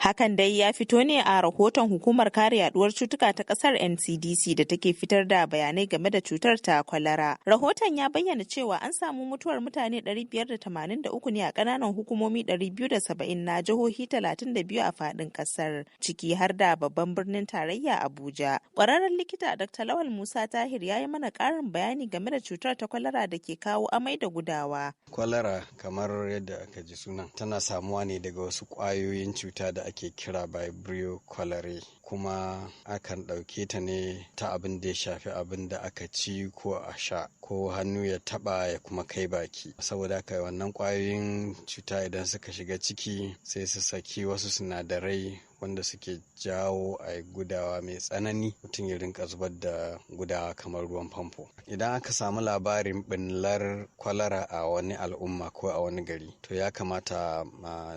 Hakan dai ya fito ne a rahoton Hukumar Kare Yaduwar Cutuka ta ƙasar NCDC da take fitar da bayanai game da cutar ta kwalara. Rahoton ya bayyana cewa an samu mutuwar mutane 583 ne a ƙananan hukumomi 270 na jihohi 32 a faɗin ƙasar, ciki har da babban birnin tarayya Abuja. Ƙwararren likita Dr. Lawal Musa Tahir ya yi mana ƙarin bayani game da cutar ta kwalara da ke kawo amai da gudawa. Kwalara, kamar yadda aka ji sunan, tana samuwa ne daga wasu ƙwayoyin cuta da ake kira Vibrio cholerae, kuma akan ɗauke ta ne ta abin da ya shafi abin da aka ci ko a sha ko hannu ya taɓa ya kuma kai baki. Saboda haka wannan ƙwayoyin cuta idan suka shiga ciki sai su saki wasu sinadarai wanda suke jawo a gudawa mai tsanani, mutum ya rinka zubar da gudawa kamar ruwan famfo. Idan aka samu labarin ɓullar kwalara a wani al'umma ko a wani gari, to ya kamata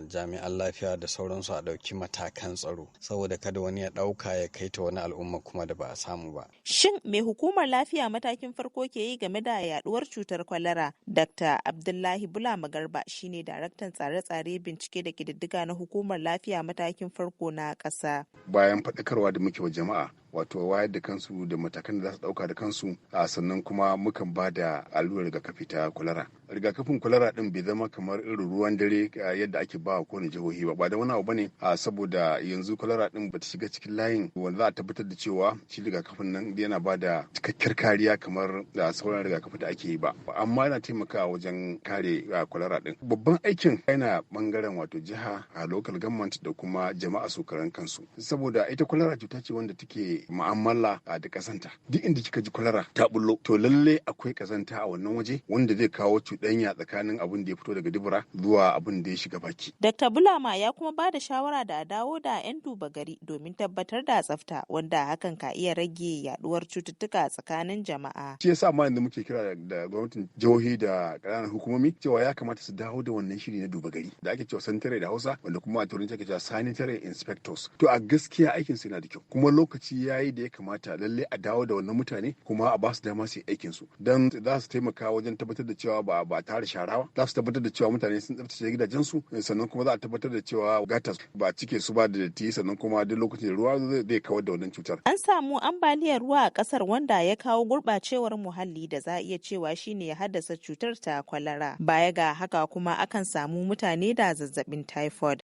jami'an lafiya da sauransu a ɗauki matakan tsaro saboda kada wani ya ɗauka ya kai ta wani al'umma kuma da ba a samu ba. Shin me hukumar lafiya matakin farko ke yi game da yaduwar cutar kwalara? Dr. Abdullahi Bulama Garba shine daraktan tsare-tsare, bincike da kididdiga na hukumar lafiya matakin farko na ƙasa. Bayan faɗakarwa da muke wa jama'a, wato wayar da kansu da matakan da za su ɗauka da kansu, sannan kuma mukan ba da allurar rigakafi ta kwalara. Rigakafin kwalara ɗin bai zama kamar irin ruwan dare yadda ake ba wa kowane jihohi ba da wani abu bane, saboda yanzu kwalara ɗin bata shiga cikin layin wanda za a tabbatar da cewa shi rigakafin nan yana ba da cikakkiyar kariya kamar da sauran rigakafi da ake yi ba, amma yana taimakawa wajen kare kwalara ɗin. Babban aikin yana bangaren wato jiha, a local government da kuma jama'a su karan kansu, saboda ita kwalara cuta ce wanda take mu'amala da kasanta. Duk inda kika ji kwalara ta bullo, to lalle akwai kazanta a wannan waje wanda zai kawo cuɗanya tsakanin abin da ya fito daga dubura zuwa abin da ya shiga baki. Dr. Bulama ya kuma ba da shawara da a dawo da 'yan duba gari domin tabbatar da tsafta, wanda hakan ka iya rage yaduwar cututtuka tsakanin jama'a. Shi yasa ma yanzu muke kira da gwamnatin jihohi da ƙananan hukumomi cewa ya kamata su dawo da wannan shiri na duba gari da ake cewa sanitary da Hausa, wanda kuma a turanci ake cewa sanitary inspectors. To a gaskiya aikin su yana da kyau, kuma lokaci yayi da ya kamata lalle a dawo da wannan mutane kuma a ba su dama su yi aikin su, dan za su taimaka wajen tabbatar da cewa ba tare sharawa, za su tabbatar da cewa mutane sun tsaftace gidajensu, sannan kuma za a tabbatar da cewa gatas ba cike su ba da datti, sannan kuma duk lokacin da ruwa zai kawar da wannan cutar. An samu ambaliyar ruwa a kasar wanda ya kawo gurɓacewar muhalli da za a iya cewa shine ya haddasa cutar ta kwalara. Baya ga haka kuma akan samu mutane da zazzabin typhoid.